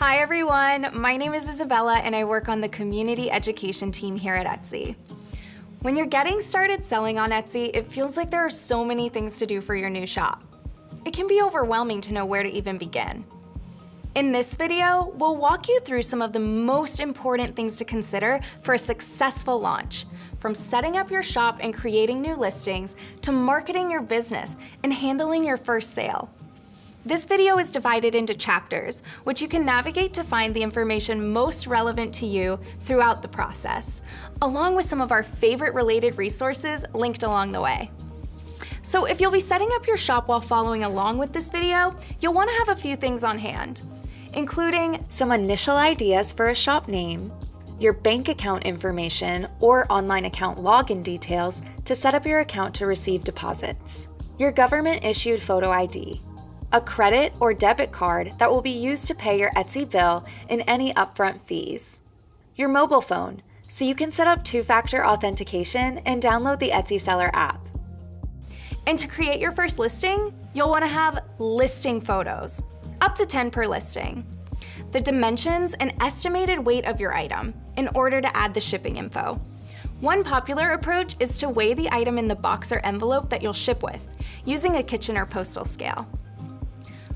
Hi everyone, my name is Isabella and I work on the community education team here at Etsy. When you're getting started selling on Etsy, it feels like there are so many things to do for your new shop. It can be overwhelming to know where to even begin. In this video, we'll walk you through some of the most important things to consider for a successful launch, from setting up your shop and creating new listings to marketing your business and handling your first sale. This video is divided into chapters, which you can navigate to find the information most relevant to you throughout the process, along with some of our favorite related resources linked along the way. So if you'll be setting up your shop while following along with this video, you'll want to have a few things on hand, including some initial ideas for a shop name, your bank account information or online account login details to set up your account to receive deposits, your government-issued photo ID, a credit or debit card that will be used to pay your Etsy bill and any upfront fees, your mobile phone, so you can set up two-factor authentication and download the Etsy Seller app. And to create your first listing, you'll want to have listing photos, up to 10 per listing, the dimensions and estimated weight of your item in order to add the shipping info. One popular approach is to weigh the item in the box or envelope that you'll ship with, using a kitchen or postal scale.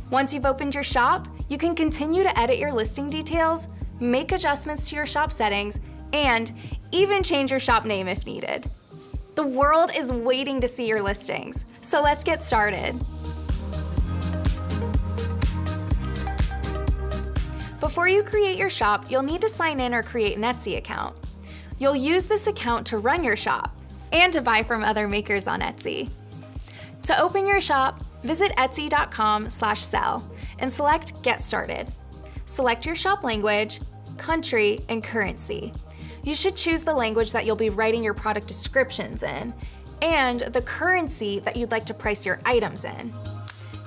Once you've opened your shop, you can continue to edit your listing details, make adjustments to your shop settings, and even change your shop name if needed. The world is waiting to see your listings, so let's get started. Before you create your shop, you'll need to sign in or create an Etsy account. You'll use this account to run your shop and to buy from other makers on Etsy. To open your shop, visit etsy.com/sell and select Get Started. Select your shop language, country, and currency. You should choose the language that you'll be writing your product descriptions in and the currency that you'd like to price your items in.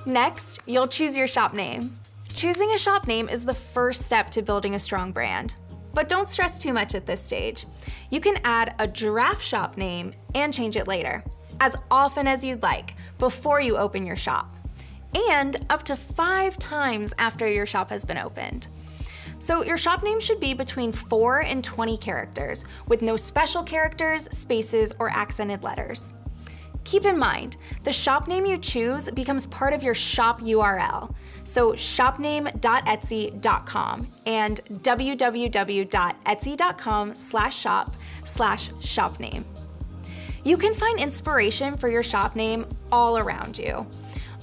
Next, you'll choose your shop name. Choosing a shop name is the first step to building a strong brand. But don't stress too much at this stage. You can add a draft shop name and change it later, as often as you'd like, before you open your shop, and up to 5 times after your shop has been opened. So your shop name should be between 4 and 20 characters, with no special characters, spaces, or accented letters. Keep in mind, the shop name you choose becomes part of your shop URL, so shopname.etsy.com and www.etsy.com/shop/shopname. You can find inspiration for your shop name all around you.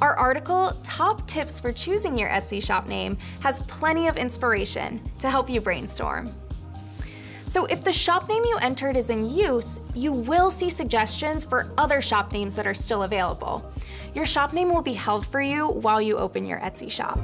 Our article, Top Tips for Choosing Your Etsy Shop Name, has plenty of inspiration to help you brainstorm. So if the shop name you entered is in use, you will see suggestions for other shop names that are still available. Your shop name will be held for you while you open your Etsy shop.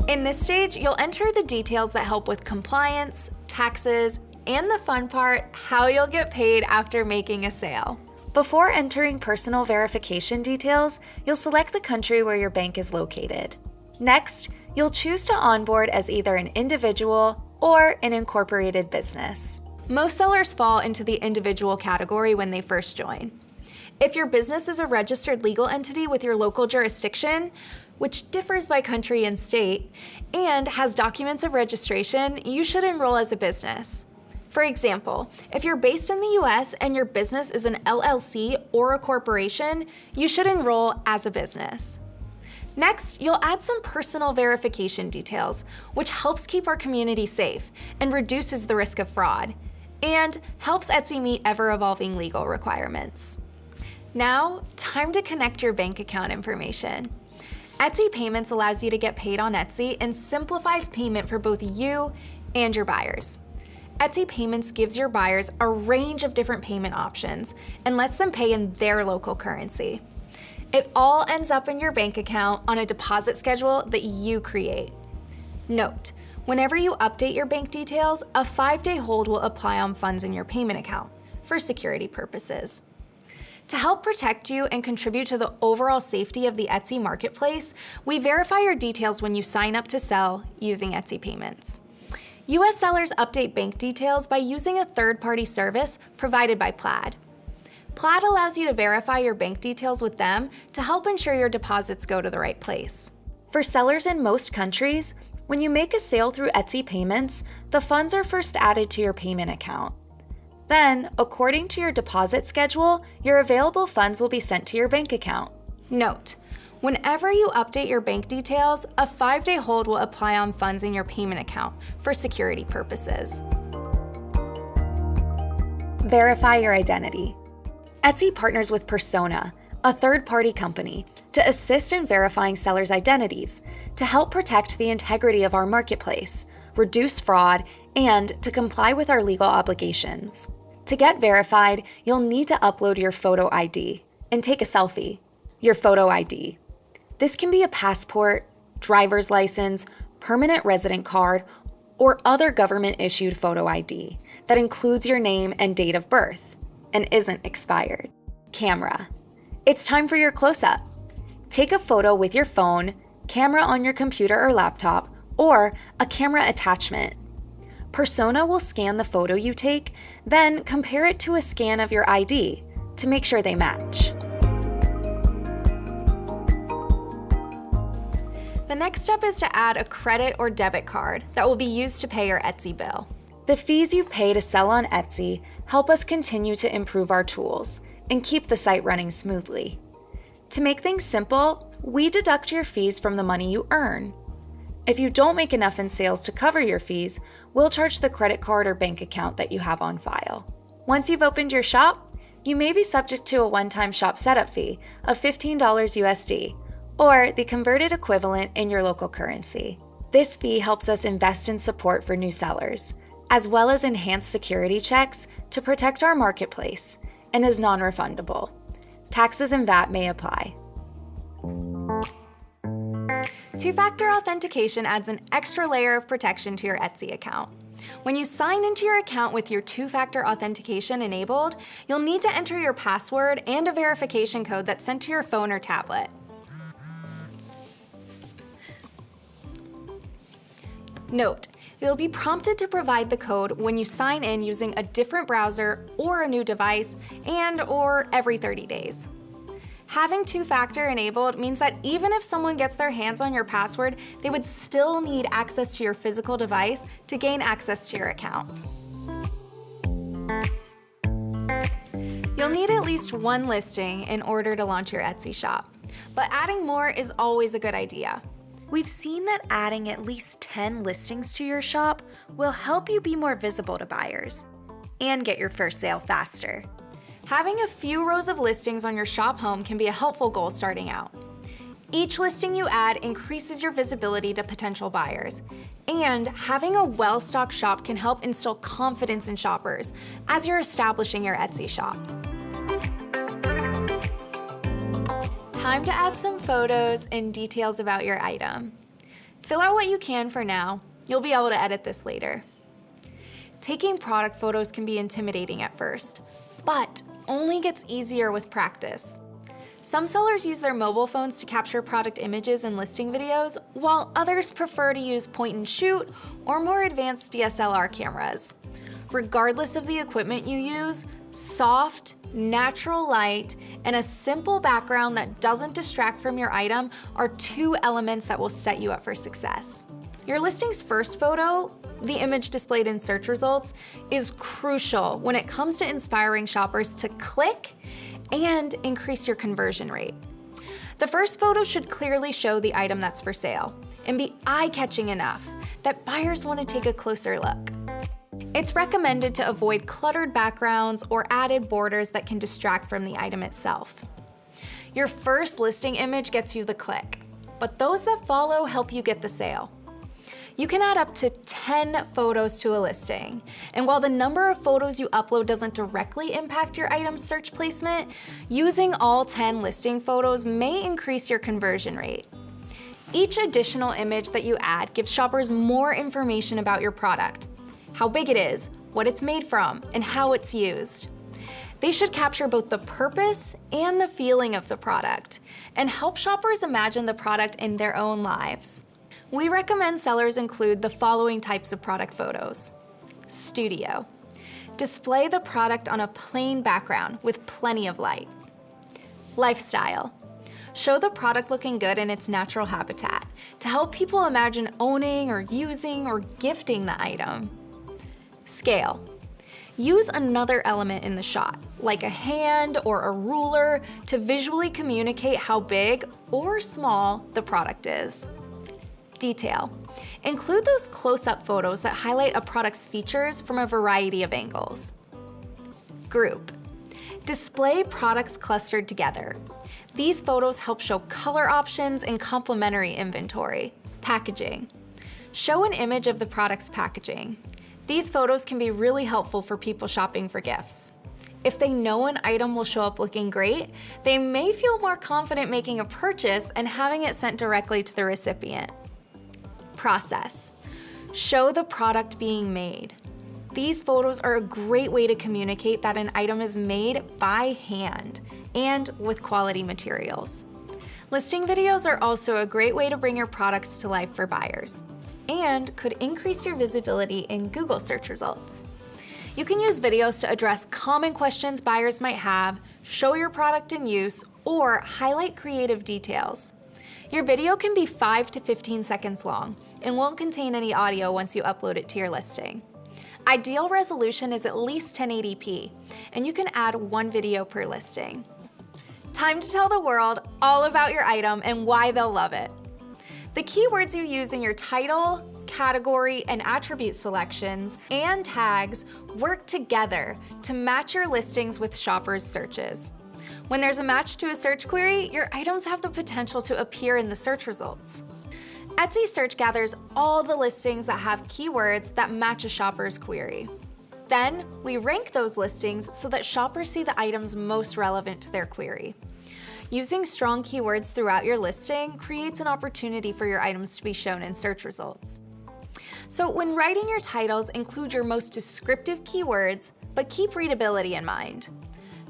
In this stage, you'll enter the details that help with compliance, taxes, and the fun part, how you'll get paid after making a sale. Before entering personal verification details, you'll select the country where your bank is located. Next, you'll choose to onboard as either an individual or an incorporated business. Most sellers fall into the individual category when they first join. If your business is a registered legal entity with your local jurisdiction, which differs by country and state, and has documents of registration, you should enroll as a business. For example, if you're based in the US and your business is an LLC or a corporation, you should enroll as a business. Next, you'll add some personal verification details, which helps keep our community safe and reduces the risk of fraud, and helps Etsy meet ever-evolving legal requirements. Now, time to connect your bank account information. Etsy Payments allows you to get paid on Etsy and simplifies payment for both you and your buyers. Etsy Payments gives your buyers a range of different payment options and lets them pay in their local currency. It all ends up in your bank account on a deposit schedule that you create. Note, whenever you update your bank details, a 5-day hold will apply on funds in your payment account for security purposes. To help protect you and contribute to the overall safety of the Etsy marketplace, we verify your details when you sign up to sell using Etsy Payments. US sellers update bank details by using a third-party service provided by Plaid. Plaid allows you to verify your bank details with them to help ensure your deposits go to the right place. For sellers in most countries, when you make a sale through Etsy Payments, the funds are first added to your payment account. Then, according to your deposit schedule, your available funds will be sent to your bank account. Note: whenever you update your bank details, a 5-day hold will apply on funds in your payment account for security purposes. Verify your identity. Etsy partners with Persona, a third-party company, to assist in verifying sellers' identities, to help protect the integrity of our marketplace, reduce fraud, and to comply with our legal obligations. To get verified, you'll need to upload your photo ID and take a selfie. Your photo ID. This can be a passport, driver's license, permanent resident card, or other government-issued photo ID that includes your name and date of birth and isn't expired. Camera. It's time for your close-up. Take a photo with your phone, camera on your computer or laptop, or a camera attachment. Persona will scan the photo you take, then compare it to a scan of your ID to make sure they match. The next step is to add a credit or debit card that will be used to pay your Etsy bill. The fees you pay to sell on Etsy help us continue to improve our tools and keep the site running smoothly. To make things simple, we deduct your fees from the money you earn. If you don't make enough in sales to cover your fees, we'll charge the credit card or bank account that you have on file. Once you've opened your shop, you may be subject to a one-time shop setup fee of $15 USD, or the converted equivalent in your local currency. This fee helps us invest in support for new sellers, as well as enhanced security checks to protect our marketplace, and is non-refundable. Taxes and VAT may apply. Two-factor authentication adds an extra layer of protection to your Etsy account. When you sign into your account with your two-factor authentication enabled, you'll need to enter your password and a verification code that's sent to your phone or tablet. Note: you'll be prompted to provide the code when you sign in using a different browser or a new device and/or every 30 days. Having two-factor enabled means that even if someone gets their hands on your password, they would still need access to your physical device to gain access to your account. You'll need at least one listing in order to launch your Etsy shop, but adding more is always a good idea. We've seen that adding at least 10 listings to your shop will help you be more visible to buyers and get your first sale faster. Having a few rows of listings on your shop home can be a helpful goal starting out. Each listing you add increases your visibility to potential buyers, and having a well-stocked shop can help instill confidence in shoppers as you're establishing your Etsy shop. Time to add some photos and details about your item. Fill out what you can for now. You'll be able to edit this later. Taking product photos can be intimidating at first, but only gets easier with practice. Some sellers use their mobile phones to capture product images and listing videos, while others prefer to use point and shoot or more advanced DSLR cameras. Regardless of the equipment you use, soft, natural light, and a simple background that doesn't distract from your item are two elements that will set you up for success. Your listing's first photo, the image displayed in search results, is crucial when it comes to inspiring shoppers to click and increase your conversion rate. The first photo should clearly show the item that's for sale and be eye-catching enough that buyers want to take a closer look. It's recommended to avoid cluttered backgrounds or added borders that can distract from the item itself. Your first listing image gets you the click, but those that follow help you get the sale. You can add up to 10 photos to a listing, and while the number of photos you upload doesn't directly impact your item's search placement, using all 10 listing photos may increase your conversion rate. Each additional image that you add gives shoppers more information about your product, how big it is, what it's made from, and how it's used. They should capture both the purpose and the feeling of the product, and help shoppers imagine the product in their own lives. We recommend sellers include the following types of product photos. Studio. Display the product on a plain background with plenty of light. Lifestyle. Show the product looking good in its natural habitat to help people imagine owning or using or gifting the item. Scale. Use another element in the shot, like a hand or a ruler, to visually communicate how big or small the product is. Detail. Include those close-up photos that highlight a product's features from a variety of angles. Group. Display products clustered together. These photos help show color options and complementary inventory. Packaging. Show an image of the product's packaging. These photos can be really helpful for people shopping for gifts. If they know an item will show up looking great, they may feel more confident making a purchase and having it sent directly to the recipient. Process. Show the product being made. These photos are a great way to communicate that an item is made by hand and with quality materials. Listing videos are also a great way to bring your products to life for buyers and could increase your visibility in Google search results. You can use videos to address common questions buyers might have, show your product in use, or highlight creative details. Your video can be 5 to 15 seconds long and won't contain any audio once you upload it to your listing. Ideal resolution is at least 1080p, and you can add 1 video per listing. Time to tell the world all about your item and why they'll love it. The keywords you use in your title, category, and attribute selections and tags work together to match your listings with shoppers' searches. When there's a match to a search query, your items have the potential to appear in the search results. Etsy Search gathers all the listings that have keywords that match a shopper's query. Then, we rank those listings so that shoppers see the items most relevant to their query. Using strong keywords throughout your listing creates an opportunity for your items to be shown in search results. So when writing your titles, include your most descriptive keywords, but keep readability in mind.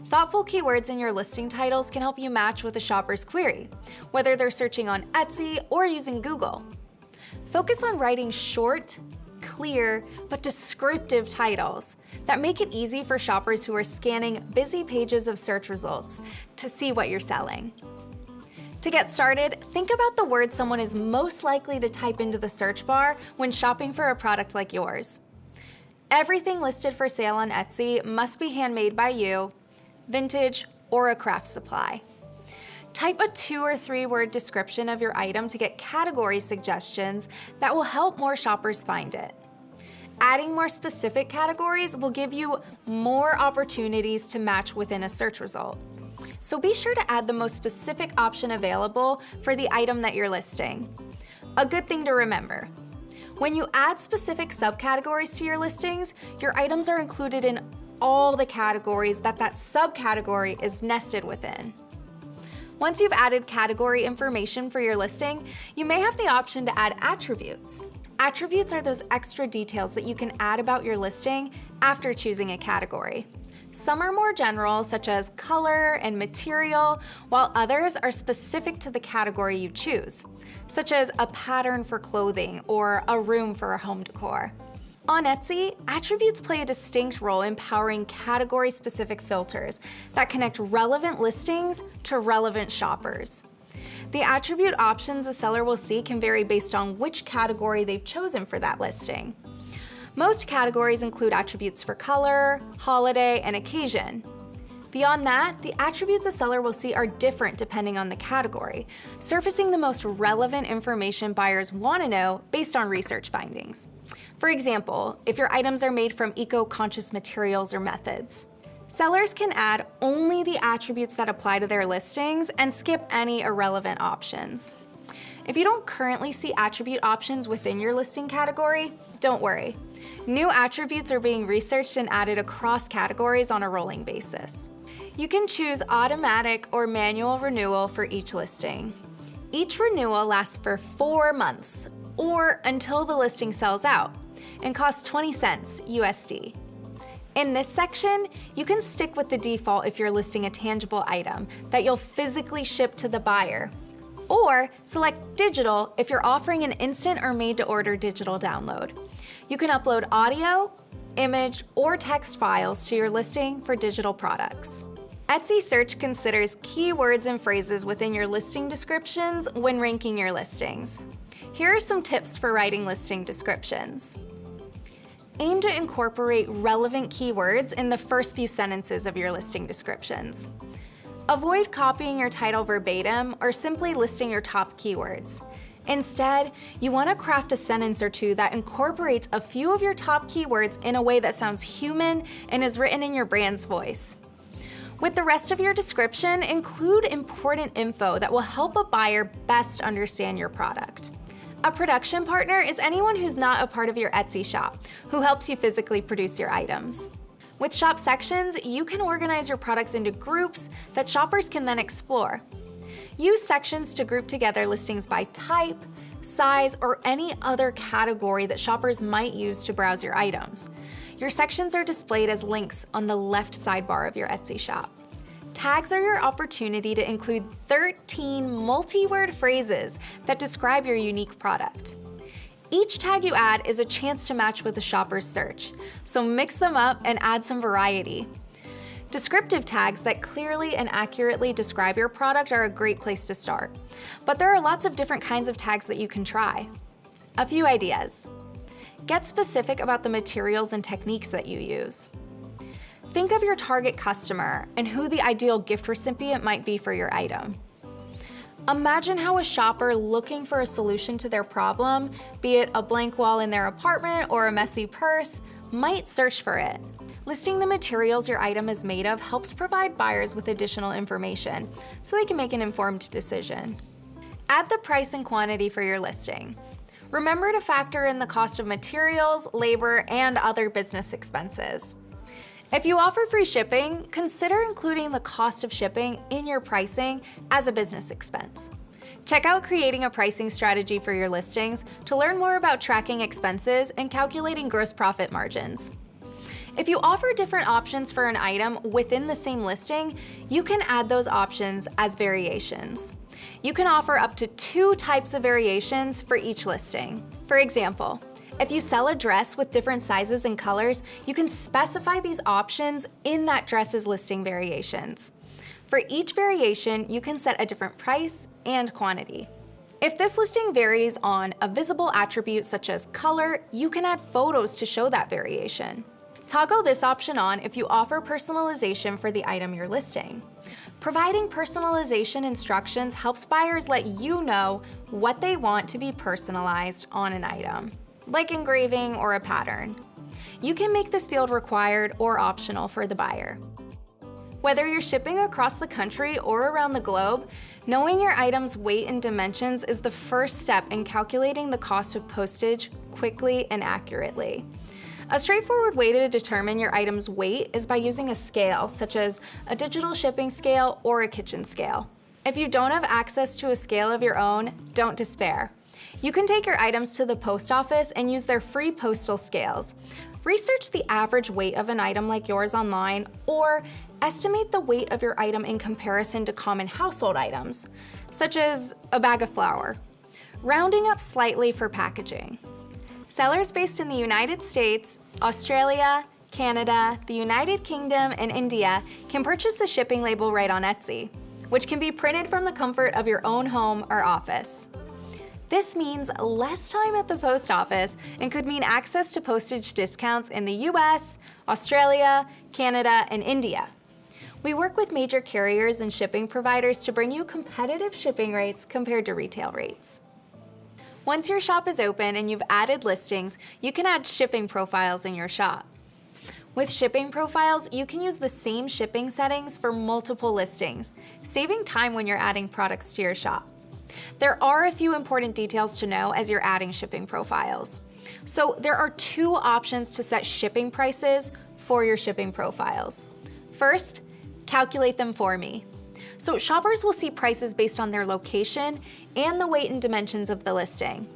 Thoughtful keywords in your listing titles can help you match with a shopper's query, whether they're searching on Etsy or using Google. Focus on writing short, clear, but descriptive titles that make it easy for shoppers who are scanning busy pages of search results to see what you're selling. To get started, think about the words someone is most likely to type into the search bar when shopping for a product like yours. Everything listed for sale on Etsy must be handmade by you, vintage, or a craft supply. Type a 2 or 3 word description of your item to get category suggestions that will help more shoppers find it. Adding more specific categories will give you more opportunities to match within a search result. So be sure to add the most specific option available for the item that you're listing. A good thing to remember: when you add specific subcategories to your listings, your items are included in all the categories that subcategory is nested within. Once you've added category information for your listing, you may have the option to add attributes. Attributes are those extra details that you can add about your listing after choosing a category. Some are more general, such as color and material, while others are specific to the category you choose, such as a pattern for clothing or a room for a home decor. On Etsy, attributes play a distinct role in powering category-specific filters that connect relevant listings to relevant shoppers. The attribute options a seller will see can vary based on which category they've chosen for that listing. Most categories include attributes for color, holiday, and occasion. Beyond that, the attributes a seller will see are different depending on the category, surfacing the most relevant information buyers want to know based on research findings. For example, if your items are made from eco-conscious materials or methods. Sellers can add only the attributes that apply to their listings and skip any irrelevant options. If you don't currently see attribute options within your listing category, don't worry. New attributes are being researched and added across categories on a rolling basis. You can choose automatic or manual renewal for each listing. Each renewal lasts for 4 months or until the listing sells out and costs 20 cents USD. In this section, you can stick with the default if you're listing a tangible item that you'll physically ship to the buyer, or select digital if you're offering an instant or made-to-order digital download. You can upload audio, image, or text files to your listing for digital products. Etsy Search considers keywords and phrases within your listing descriptions when ranking your listings. Here are some tips for writing listing descriptions. Aim to incorporate relevant keywords in the first few sentences of your listing descriptions. Avoid copying your title verbatim or simply listing your top keywords. Instead, you want to craft a sentence or two that incorporates a few of your top keywords in a way that sounds human and is written in your brand's voice. With the rest of your description, include important info that will help a buyer best understand your product. A production partner is anyone who's not a part of your Etsy shop, who helps you physically produce your items. With shop sections, you can organize your products into groups that shoppers can then explore. Use sections to group together listings by type, size, or any other category that shoppers might use to browse your items. Your sections are displayed as links on the left sidebar of your Etsy shop. Tags are your opportunity to include 13 multi-word phrases that describe your unique product. Each tag you add is a chance to match with the shopper's search, so mix them up and add some variety. Descriptive tags that clearly and accurately describe your product are a great place to start, but there are lots of different kinds of tags that you can try. A few ideas. Get specific about the materials and techniques that you use. Think of your target customer and who the ideal gift recipient might be for your item. Imagine how a shopper looking for a solution to their problem, be it a blank wall in their apartment or a messy purse, might search for it. Listing the materials your item is made of helps provide buyers with additional information so they can make an informed decision. Add the price and quantity for your listing. Remember to factor in the cost of materials, labor, and other business expenses. If you offer free shipping, consider including the cost of shipping in your pricing as a business expense. Check out creating a pricing strategy for your listings to learn more about tracking expenses and calculating gross profit margins. If you offer different options for an item within the same listing, you can add those options as variations. You can offer up to 2 types of variations for each listing. For example, if you sell a dress with different sizes and colors, you can specify these options in that dress's listing variations. For each variation, you can set a different price and quantity. If this listing varies on a visible attribute such as color, you can add photos to show that variation. Toggle this option on if you offer personalization for the item you're listing. Providing personalization instructions helps buyers let you know what they want to be personalized on an item, like engraving or a pattern. You can make this field required or optional for the buyer. Whether you're shipping across the country or around the globe, knowing your item's weight and dimensions is the first step in calculating the cost of postage quickly and accurately. A straightforward way to determine your item's weight is by using a scale, such as a digital shipping scale or a kitchen scale. If you don't have access to a scale of your own, don't despair. You can take your items to the post office and use their free postal scales. Research the average weight of an item like yours online, or estimate the weight of your item in comparison to common household items, such as a bag of flour, rounding up slightly for packaging. Sellers based in the United States, Australia, Canada, the United Kingdom, and India can purchase a shipping label right on Etsy, which can be printed from the comfort of your own home or office. This means less time at the post office and could mean access to postage discounts in the US, Australia, Canada, and India. We work with major carriers and shipping providers to bring you competitive shipping rates compared to retail rates. Once your shop is open and you've added listings, you can add shipping profiles in your shop. With shipping profiles, you can use the same shipping settings for multiple listings, saving time when you're adding products to your shop. There are a few important details to know as you're adding shipping profiles. So there are 2 options to set shipping prices for your shipping profiles. First, calculate them for me. So shoppers will see prices based on their location and the weight and dimensions of the listing.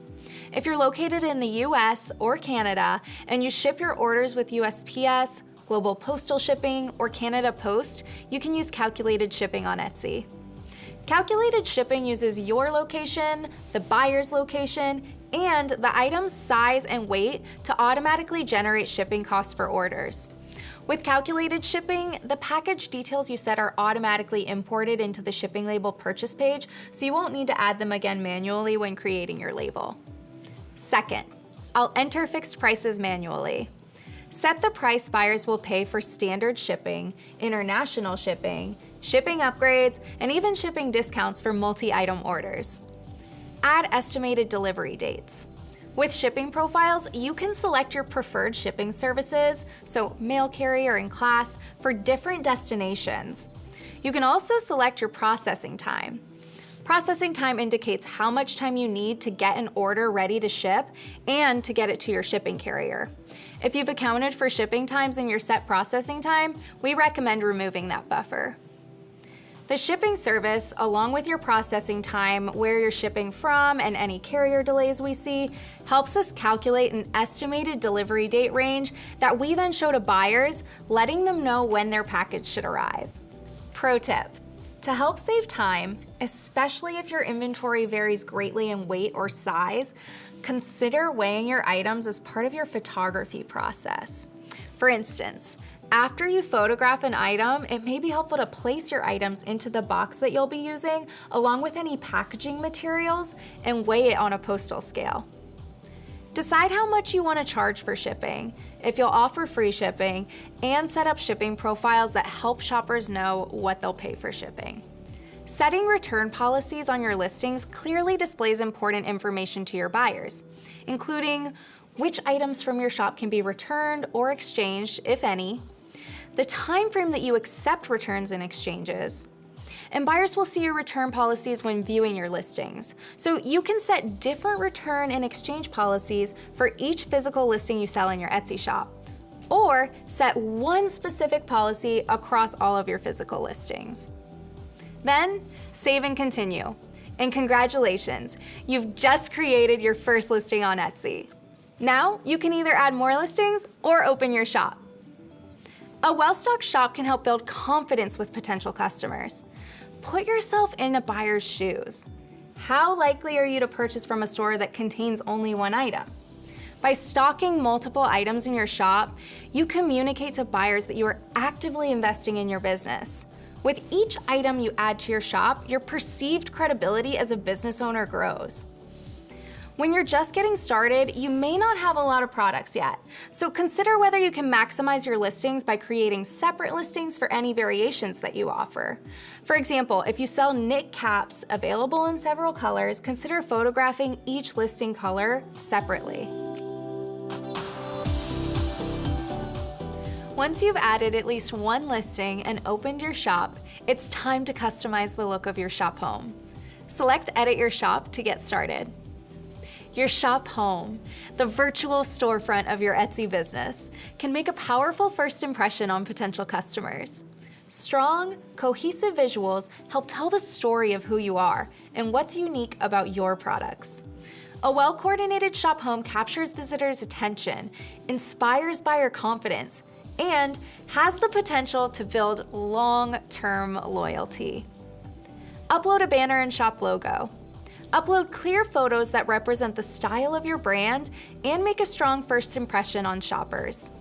If you're located in the US or Canada and you ship your orders with USPS, Global Postal Shipping, or Canada Post, you can use calculated shipping on Etsy. Calculated shipping uses your location, the buyer's location, and the item's size and weight to automatically generate shipping costs for orders. With calculated shipping, the package details you set are automatically imported into the shipping label purchase page, so you won't need to add them again manually when creating your label. Second, I'll enter fixed prices manually. Set the price buyers will pay for standard shipping, international shipping, shipping upgrades, and even shipping discounts for multi-item orders. Add estimated delivery dates. With shipping profiles, you can select your preferred shipping services, so mail carrier and class, for different destinations. You can also select your processing time. Processing time indicates how much time you need to get an order ready to ship and to get it to your shipping carrier. If you've accounted for shipping times in your set processing time, we recommend removing that buffer. The shipping service, along with your processing time, where you're shipping from, and any carrier delays we see, helps us calculate an estimated delivery date range that we then show to buyers, letting them know when their package should arrive. Pro tip: to help save time, especially if your inventory varies greatly in weight or size, consider weighing your items as part of your photography process. For instance, after you photograph an item, it may be helpful to place your items into the box that you'll be using, along with any packaging materials, and weigh it on a postal scale. Decide how much you want to charge for shipping, if you'll offer free shipping, and set up shipping profiles that help shoppers know what they'll pay for shipping. Setting return policies on your listings clearly displays important information to your buyers, including which items from your shop can be returned or exchanged, if any, the time frame that you accept returns and exchanges, and buyers will see your return policies when viewing your listings. So you can set different return and exchange policies for each physical listing you sell in your Etsy shop, or set one specific policy across all of your physical listings. Then, save and continue. And congratulations, you've just created your first listing on Etsy. Now, you can either add more listings or open your shop. A well-stocked shop can help build confidence with potential customers. Put yourself in a buyer's shoes. How likely are you to purchase from a store that contains only one item? By stocking multiple items in your shop, you communicate to buyers that you are actively investing in your business. With each item you add to your shop, your perceived credibility as a business owner grows. When you're just getting started, you may not have a lot of products yet, so consider whether you can maximize your listings by creating separate listings for any variations that you offer. For example, if you sell knit caps available in several colors, consider photographing each listing color separately. Once you've added at least one listing and opened your shop, it's time to customize the look of your shop home. Select Edit Your Shop to get started. Your shop home, the virtual storefront of your Etsy business, can make a powerful first impression on potential customers. Strong, cohesive visuals help tell the story of who you are and what's unique about your products. A well-coordinated shop home captures visitors' attention, inspires buyer confidence, and has the potential to build long-term loyalty. Upload a banner and shop logo. Upload clear photos that represent the style of your brand and make a strong first impression on shoppers.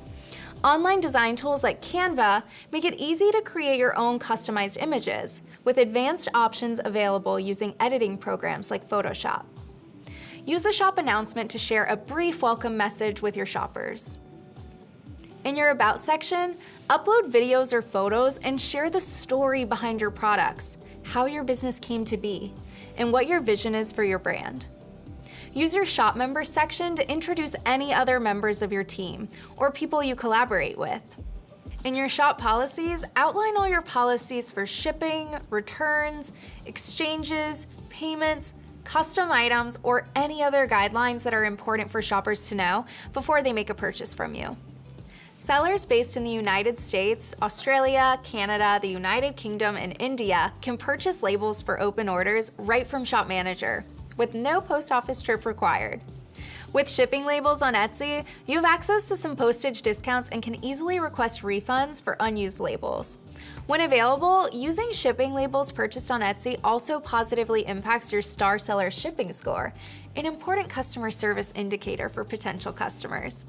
Online design tools like Canva make it easy to create your own customized images, with advanced options available using editing programs like Photoshop. Use the shop announcement to share a brief welcome message with your shoppers. In your About section, upload videos or photos and share the story behind your products, how your business came to be, and what your vision is for your brand. Use your shop members section to introduce any other members of your team or people you collaborate with. In your shop policies, outline all your policies for shipping, returns, exchanges, payments, custom items, or any other guidelines that are important for shoppers to know before they make a purchase from you. Sellers based in the United States, Australia, Canada, the United Kingdom, and India can purchase labels for open orders right from Shop Manager, with no post office trip required. With shipping labels on Etsy, you have access to some postage discounts and can easily request refunds for unused labels. When available, using shipping labels purchased on Etsy also positively impacts your Star Seller shipping score, an important customer service indicator for potential customers.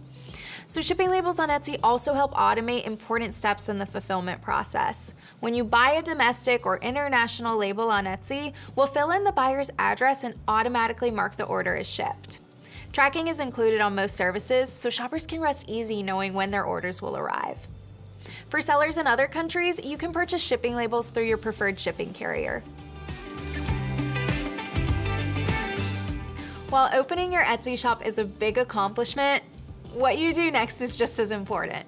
So shipping labels on Etsy also help automate important steps in the fulfillment process. When you buy a domestic or international label on Etsy, we'll fill in the buyer's address and automatically mark the order as shipped. Tracking is included on most services, so shoppers can rest easy knowing when their orders will arrive. For sellers in other countries, you can purchase shipping labels through your preferred shipping carrier. While opening your Etsy shop is a big accomplishment, what you do next is just as important.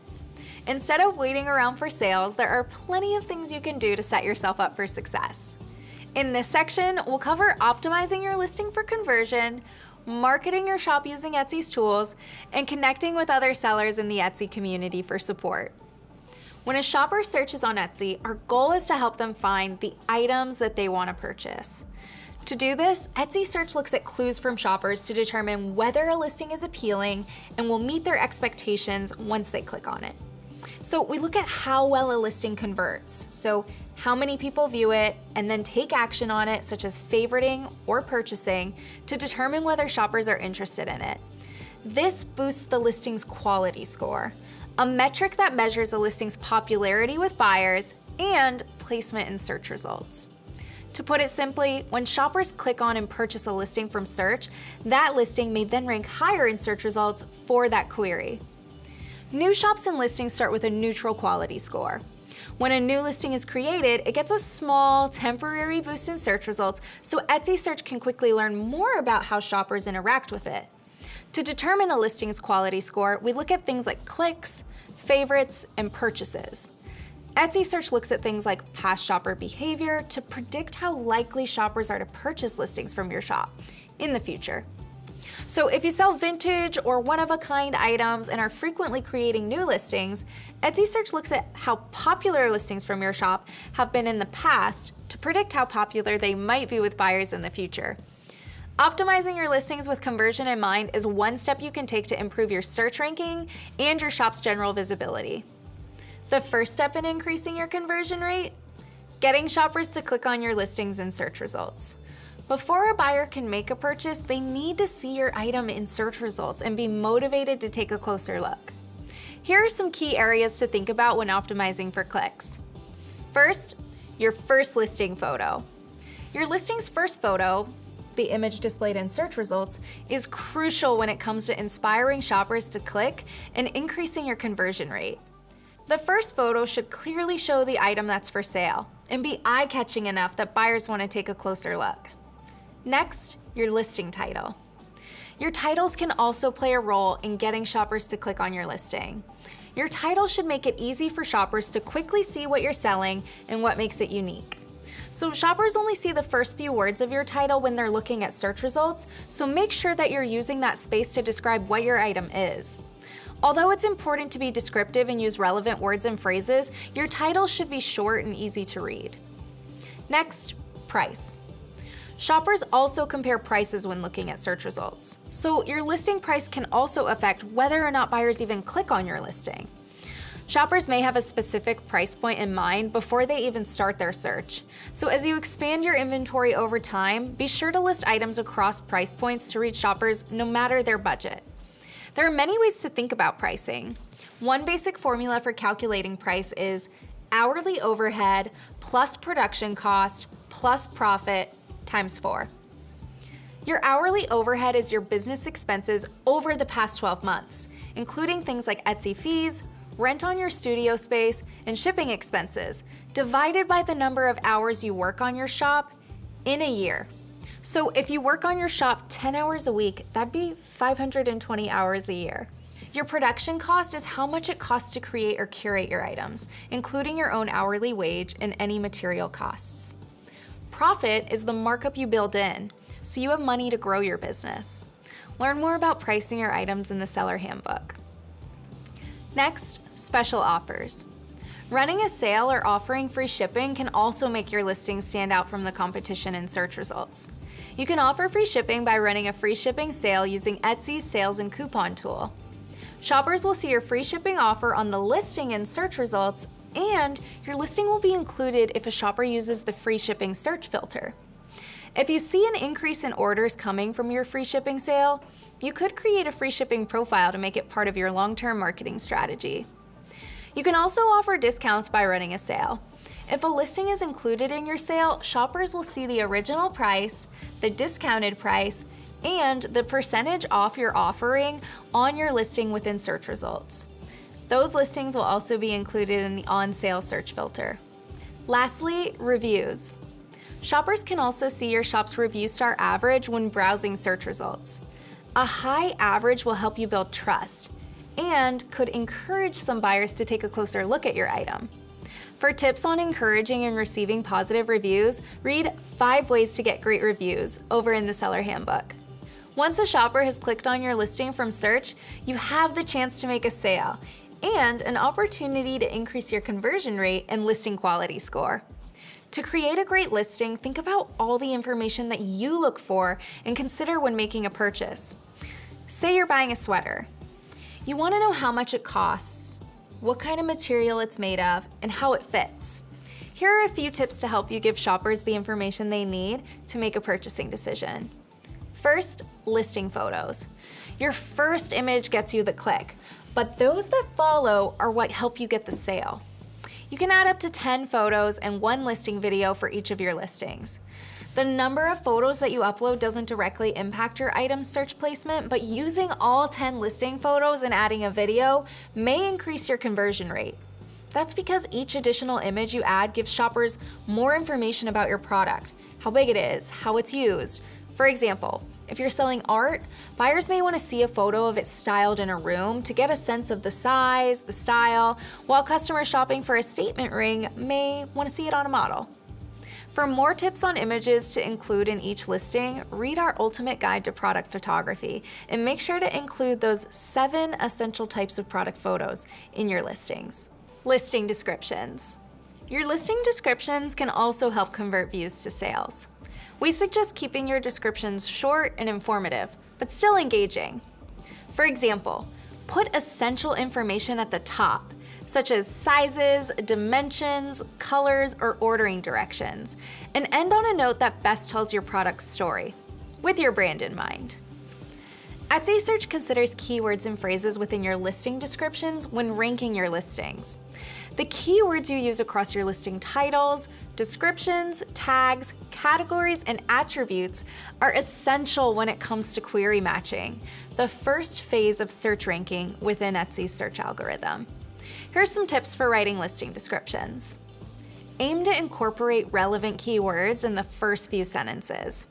Instead of waiting around for sales, there are plenty of things you can do to set yourself up for success. In this section, we'll cover optimizing your listing for conversion, marketing your shop using Etsy's tools, and connecting with other sellers in the Etsy community for support. When a shopper searches on Etsy, our goal is to help them find the items that they want to purchase. To do this, Etsy Search looks at clues from shoppers to determine whether a listing is appealing and will meet their expectations once they click on it. So we look at how well a listing converts, so how many people view it and then take action on it, such as favoriting or purchasing, to determine whether shoppers are interested in it. This boosts the listing's quality score, a metric that measures a listing's popularity with buyers and placement in search results. To put it simply, when shoppers click on and purchase a listing from search, that listing may then rank higher in search results for that query. New shops and listings start with a neutral quality score. When a new listing is created, it gets a small, temporary boost in search results, so Etsy Search can quickly learn more about how shoppers interact with it. To determine a listing's quality score, we look at things like clicks, favorites, and purchases. Etsy Search looks at things like past shopper behavior to predict how likely shoppers are to purchase listings from your shop in the future. So if you sell vintage or one-of-a-kind items and are frequently creating new listings, Etsy Search looks at how popular listings from your shop have been in the past to predict how popular they might be with buyers in the future. Optimizing your listings with conversion in mind is one step you can take to improve your search ranking and your shop's general visibility. The first step in increasing your conversion rate? Getting shoppers to click on your listings in search results. Before a buyer can make a purchase, they need to see your item in search results and be motivated to take a closer look. Here are some key areas to think about when optimizing for clicks. First, your first listing photo. Your listing's first photo, the image displayed in search results, is crucial when it comes to inspiring shoppers to click and increasing your conversion rate. The first photo should clearly show the item that's for sale and be eye-catching enough that buyers want to take a closer look. Next, your listing title. Your titles can also play a role in getting shoppers to click on your listing. Your title should make it easy for shoppers to quickly see what you're selling and what makes it unique. So shoppers only see the first few words of your title when they're looking at search results, so make sure that you're using that space to describe what your item is. Although it's important to be descriptive and use relevant words and phrases, your title should be short and easy to read. Next, price. Shoppers also compare prices when looking at search results, so your listing price can also affect whether or not buyers even click on your listing. Shoppers may have a specific price point in mind before they even start their search. So as you expand your inventory over time, be sure to list items across price points to reach shoppers no matter their budget. There are many ways to think about pricing. One basic formula for calculating price is hourly overhead plus production cost plus profit times 4. Your hourly overhead is your business expenses over the past 12 months, including things like Etsy fees, rent on your studio space, and shipping expenses, divided by the number of hours you work on your shop in a year. So if you work on your shop 10 hours a week, that'd be 520 hours a year. Your production cost is how much it costs to create or curate your items, including your own hourly wage and any material costs. Profit is the markup you build in, so you have money to grow your business. Learn more about pricing your items in the Seller Handbook. Next, special offers. Running a sale or offering free shipping can also make your listing stand out from the competition in search results. You can offer free shipping by running a free shipping sale using Etsy's sales and coupon tool. Shoppers will see your free shipping offer on the listing in search results, and your listing will be included if a shopper uses the free shipping search filter. If you see an increase in orders coming from your free shipping sale, you could create a free shipping profile to make it part of your long-term marketing strategy. You can also offer discounts by running a sale. If a listing is included in your sale, shoppers will see the original price, the discounted price, and the percentage off you're offering on your listing within search results. Those listings will also be included in the on-sale search filter. Lastly, reviews. Shoppers can also see your shop's review star average when browsing search results. A high average will help you build trust and could encourage some buyers to take a closer look at your item. For tips on encouraging and receiving positive reviews, read 5 Ways to Get Great Reviews over in the Seller Handbook. Once a shopper has clicked on your listing from search, you have the chance to make a sale and an opportunity to increase your conversion rate and listing quality score. To create a great listing, think about all the information that you look for and consider when making a purchase. Say you're buying a sweater. You want to know how much it costs, what kind of material it's made of, and how it fits. Here are a few tips to help you give shoppers the information they need to make a purchasing decision. First, listing photos. Your first image gets you the click, but those that follow are what help you get the sale. You can add up to 10 photos and 1 listing video for each of your listings. The number of photos that you upload doesn't directly impact your item's search placement, but using all 10 listing photos and adding a video may increase your conversion rate. That's because each additional image you add gives shoppers more information about your product, how big it is, how it's used. For example, if you're selling art, buyers may want to see a photo of it styled in a room to get a sense of the size, the style, while customers shopping for a statement ring may want to see it on a model. For more tips on images to include in each listing, read our Ultimate Guide to Product Photography and make sure to include those 7 essential types of product photos in your listings. Listing descriptions. Your listing descriptions can also help convert views to sales. We suggest keeping your descriptions short and informative, but still engaging. For example, put essential information at the top, such as sizes, dimensions, colors, or ordering directions, and end on a note that best tells your product's story, with your brand in mind. Etsy Search considers keywords and phrases within your listing descriptions when ranking your listings. The keywords you use across your listing titles, descriptions, tags, categories, and attributes are essential when it comes to query matching, the first phase of search ranking within Etsy's search algorithm. Here's some tips for writing listing descriptions. Aim to incorporate relevant keywords in the first few sentences.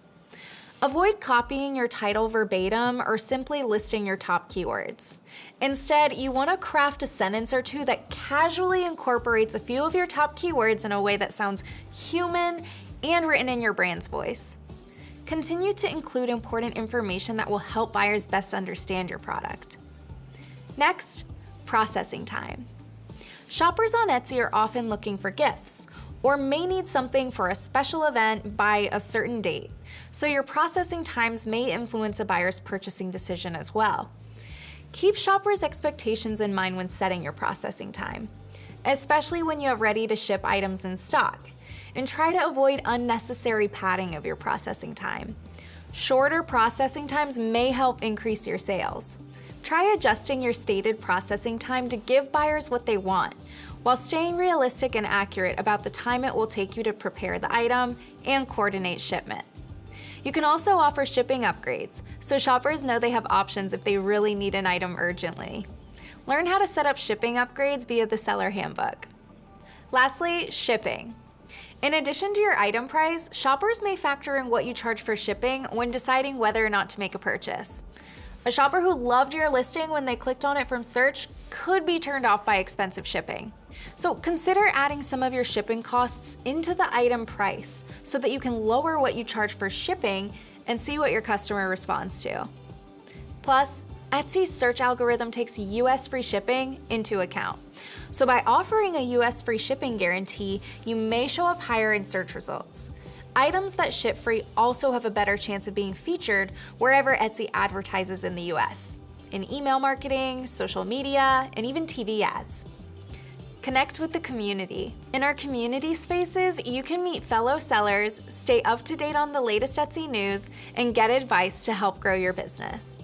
Avoid copying your title verbatim or simply listing your top keywords. Instead, you want to craft a sentence or two that casually incorporates a few of your top keywords in a way that sounds human and written in your brand's voice. Continue to include important information that will help buyers best understand your product. Next, processing time. Shoppers on Etsy are often looking for gifts or may need something for a special event by a certain date, so your processing times may influence a buyer's purchasing decision as well. Keep shoppers' expectations in mind when setting your processing time, especially when you have ready-to-ship items in stock, and try to avoid unnecessary padding of your processing time. Shorter processing times may help increase your sales. Try adjusting your stated processing time to give buyers what they want, while staying realistic and accurate about the time it will take you to prepare the item and coordinate shipment. You can also offer shipping upgrades, so shoppers know they have options if they really need an item urgently. Learn how to set up shipping upgrades via the Seller Handbook. Lastly, shipping. In addition to your item price, shoppers may factor in what you charge for shipping when deciding whether or not to make a purchase. A shopper who loved your listing when they clicked on it from search could be turned off by expensive shipping. So consider adding some of your shipping costs into the item price so that you can lower what you charge for shipping and see what your customer responds to. Plus, Etsy's search algorithm takes US free shipping into account. So by offering a US free shipping guarantee, you may show up higher in search results. Items that ship free also have a better chance of being featured wherever Etsy advertises in the US, in email marketing, social media, and even TV ads. Connect with the community. In our community spaces, you can meet fellow sellers, stay up to date on the latest Etsy news, and get advice to help grow your business.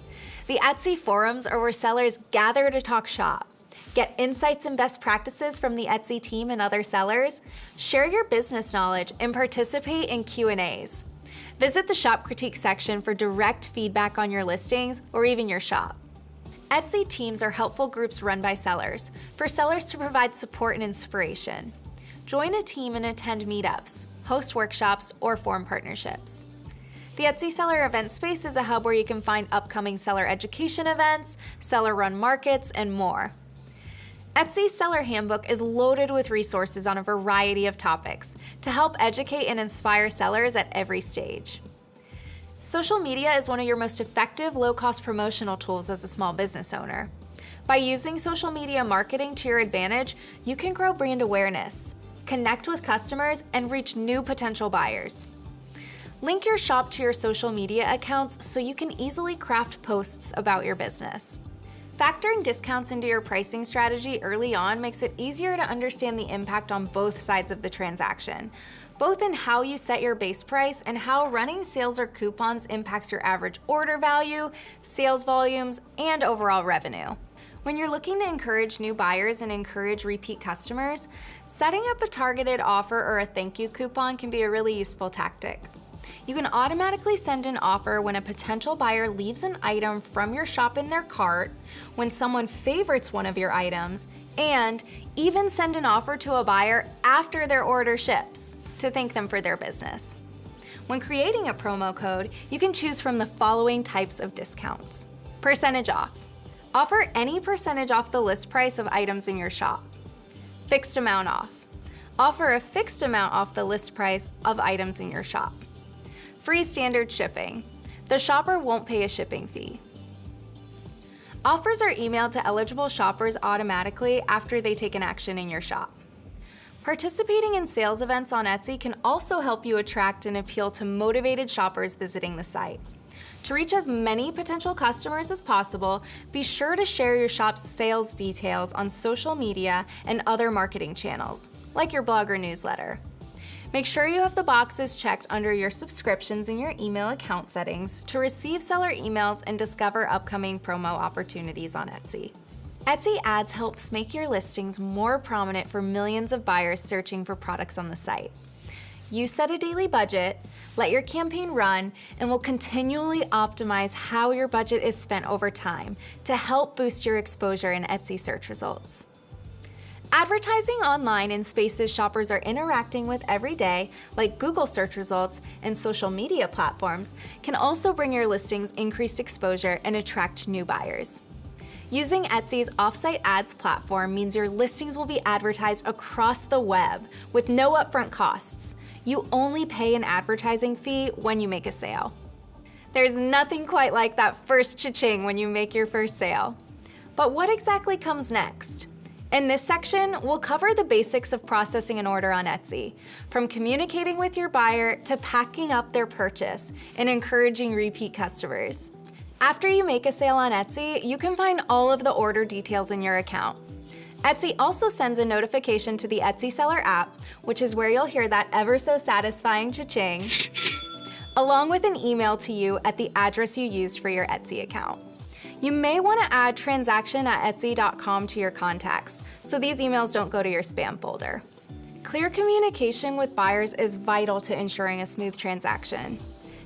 The Etsy forums are where sellers gather to talk shop. Get insights and best practices from the Etsy team and other sellers, share your business knowledge, and participate in Q&As. Visit the shop critique section for direct feedback on your listings or even your shop. Etsy teams are helpful groups run by sellers, for sellers to provide support and inspiration. Join a team and attend meetups, host workshops, or form partnerships. The Etsy Seller Event Space is a hub where you can find upcoming seller education events, seller-run markets, and more. Etsy's Seller Handbook is loaded with resources on a variety of topics to help educate and inspire sellers at every stage. Social media is one of your most effective, low-cost promotional tools as a small business owner. By using social media marketing to your advantage, you can grow brand awareness, connect with customers, and reach new potential buyers. Link your shop to your social media accounts so you can easily craft posts about your business. Factoring discounts into your pricing strategy early on makes it easier to understand the impact on both sides of the transaction, both in how you set your base price and how running sales or coupons impacts your average order value, sales volumes, and overall revenue. When you're looking to encourage new buyers and encourage repeat customers, setting up a targeted offer or a thank you coupon can be a really useful tactic. You can automatically send an offer when a potential buyer leaves an item from your shop in their cart, when someone favorites one of your items, and even send an offer to a buyer after their order ships to thank them for their business. When creating a promo code, you can choose from the following types of discounts. Percentage off. Offer any percentage off the list price of items in your shop. Fixed amount off. Offer a fixed amount off the list price of items in your shop. Free standard shipping. The shopper won't pay a shipping fee. Offers are emailed to eligible shoppers automatically after they take an action in your shop. Participating in sales events on Etsy can also help you attract and appeal to motivated shoppers visiting the site. To reach as many potential customers as possible, be sure to share your shop's sales details on social media and other marketing channels, like your blog or newsletter. Make sure you have the boxes checked under your subscriptions in your email account settings to receive seller emails and discover upcoming promo opportunities on Etsy. Etsy Ads helps make your listings more prominent for millions of buyers searching for products on the site. You set a daily budget, let your campaign run, and will continually optimize how your budget is spent over time to help boost your exposure in Etsy search results. Advertising online in spaces shoppers are interacting with every day, like Google search results and social media platforms, can also bring your listings increased exposure and attract new buyers. Using Etsy's offsite ads platform means your listings will be advertised across the web with no upfront costs. You only pay an advertising fee when you make a sale. There's nothing quite like that first cha-ching when you make your first sale. But what exactly comes next? In this section, we'll cover the basics of processing an order on Etsy, from communicating with your buyer to packing up their purchase and encouraging repeat customers. After you make a sale on Etsy, you can find all of the order details in your account. Etsy also sends a notification to the Etsy Seller app, which is where you'll hear that ever so satisfying cha-ching, along with an email to you at the address you used for your Etsy account. You may want to add transaction@etsy.com to your contacts, so these emails don't go to your spam folder. Clear communication with buyers is vital to ensuring a smooth transaction.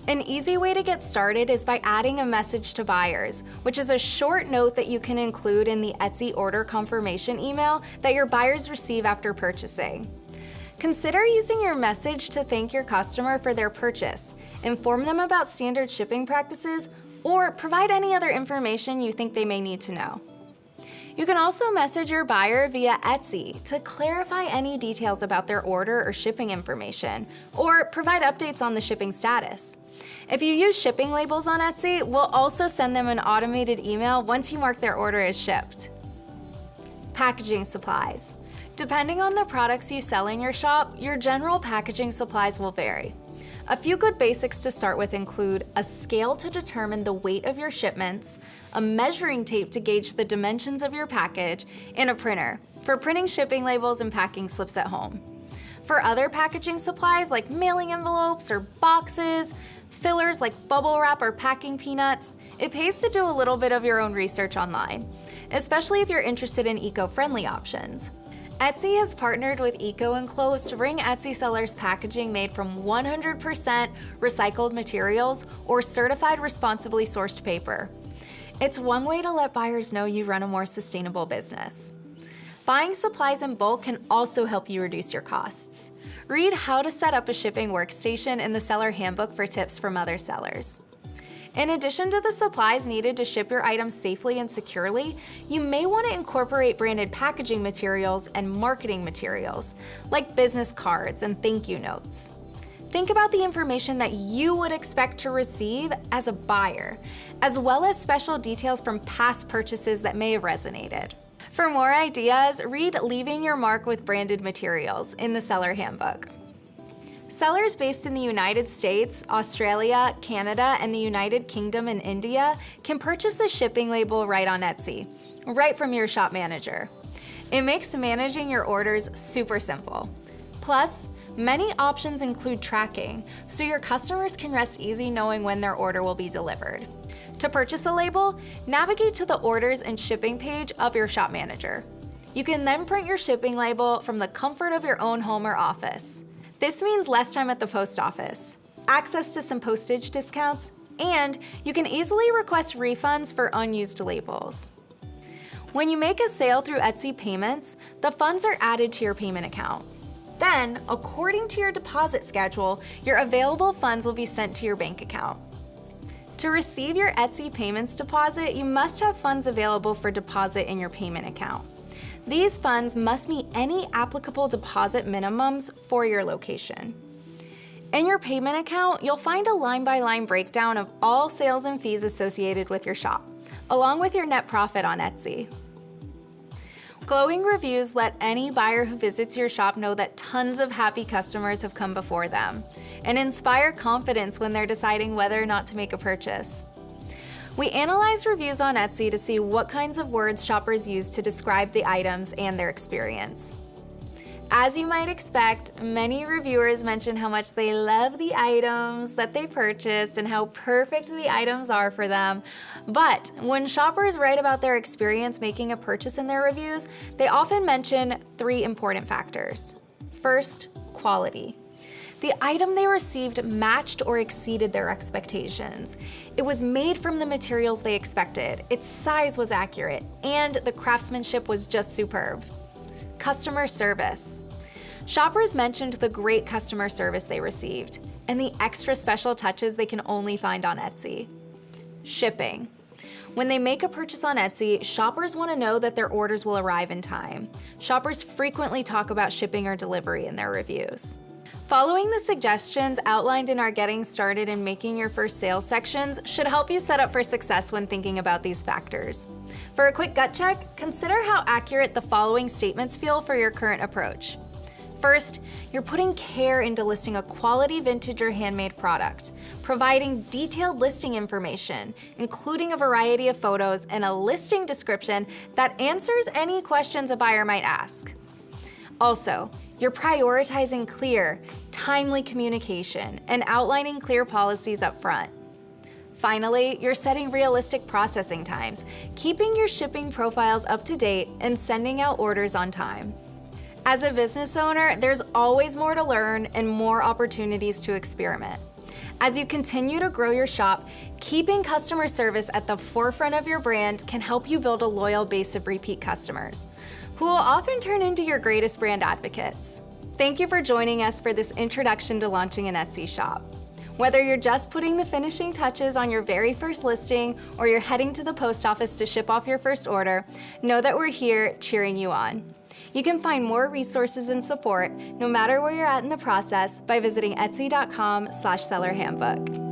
An easy way to get started is by adding a message to buyers, which is a short note that you can include in the Etsy order confirmation email that your buyers receive after purchasing. Consider using your message to thank your customer for their purchase, inform them about standard shipping practices, or provide any other information you think they may need to know. You can also message your buyer via Etsy to clarify any details about their order or shipping information, or provide updates on the shipping status. If you use shipping labels on Etsy, we'll also send them an automated email once you mark their order as shipped. Packaging supplies. Depending on the products you sell in your shop, your general packaging supplies will vary. A few good basics to start with include a scale to determine the weight of your shipments, a measuring tape to gauge the dimensions of your package, and a printer for printing shipping labels and packing slips at home. For other packaging supplies like mailing envelopes or boxes, fillers like bubble wrap or packing peanuts, it pays to do a little bit of your own research online, especially if you're interested in eco-friendly options. Etsy has partnered with Eco & Close to bring Etsy sellers packaging made from 100% recycled materials or certified responsibly sourced paper. It's one way to let buyers know you run a more sustainable business. Buying supplies in bulk can also help you reduce your costs. Read how to set up a shipping workstation in the Seller Handbook for tips from other sellers. In addition to the supplies needed to ship your items safely and securely, you may want to incorporate branded packaging materials and marketing materials, like business cards and thank you notes. Think about the information that you would expect to receive as a buyer, as well as special details from past purchases that may have resonated. For more ideas, read Leaving Your Mark with Branded Materials in the Seller Handbook. Sellers based in the United States, Australia, Canada, and the United Kingdom and India can purchase a shipping label right on Etsy, right from your shop manager. It makes managing your orders super simple. Plus, many options include tracking, so your customers can rest easy knowing when their order will be delivered. To purchase a label, navigate to the Orders and Shipping page of your shop manager. You can then print your shipping label from the comfort of your own home or office. This means less time at the post office, access to some postage discounts, and you can easily request refunds for unused labels. When you make a sale through Etsy Payments, the funds are added to your payment account. Then, according to your deposit schedule, your available funds will be sent to your bank account. To receive your Etsy Payments deposit, you must have funds available for deposit in your payment account. These funds must meet any applicable deposit minimums for your location. In your payment account, you'll find a line-by-line breakdown of all sales and fees associated with your shop, along with your net profit on Etsy. Glowing reviews let any buyer who visits your shop know that tons of happy customers have come before them, and inspire confidence when they're deciding whether or not to make a purchase. We analyze reviews on Etsy to see what kinds of words shoppers use to describe the items and their experience. As you might expect, many reviewers mention how much they love the items that they purchased and how perfect the items are for them. But when shoppers write about their experience making a purchase in their reviews, they often mention 3 important factors. First, quality. The item they received matched or exceeded their expectations. It was made from the materials they expected, its size was accurate, and the craftsmanship was just superb. Customer service. Shoppers mentioned the great customer service they received and the extra special touches they can only find on Etsy. Shipping. When they make a purchase on Etsy, shoppers want to know that their orders will arrive in time. Shoppers frequently talk about shipping or delivery in their reviews. Following the suggestions outlined in our Getting Started and Making Your First Sale sections should help you set up for success when thinking about these factors. For a quick gut check, consider how accurate the following statements feel for your current approach. First, you're putting care into listing a quality vintage or handmade product, providing detailed listing information, including a variety of photos and a listing description that answers any questions a buyer might ask. Also, you're prioritizing clear, timely communication and outlining clear policies up front. Finally, you're setting realistic processing times, keeping your shipping profiles up to date, and sending out orders on time. As a business owner, there's always more to learn and more opportunities to experiment. As you continue to grow your shop, keeping customer service at the forefront of your brand can help you build a loyal base of repeat customers, who will often turn into your greatest brand advocates. Thank you for joining us for this introduction to launching an Etsy shop. Whether you're just putting the finishing touches on your very first listing or you're heading to the post office to ship off your first order, know that we're here cheering you on. You can find more resources and support, no matter where you're at in the process, by visiting etsy.com/sellerhandbook.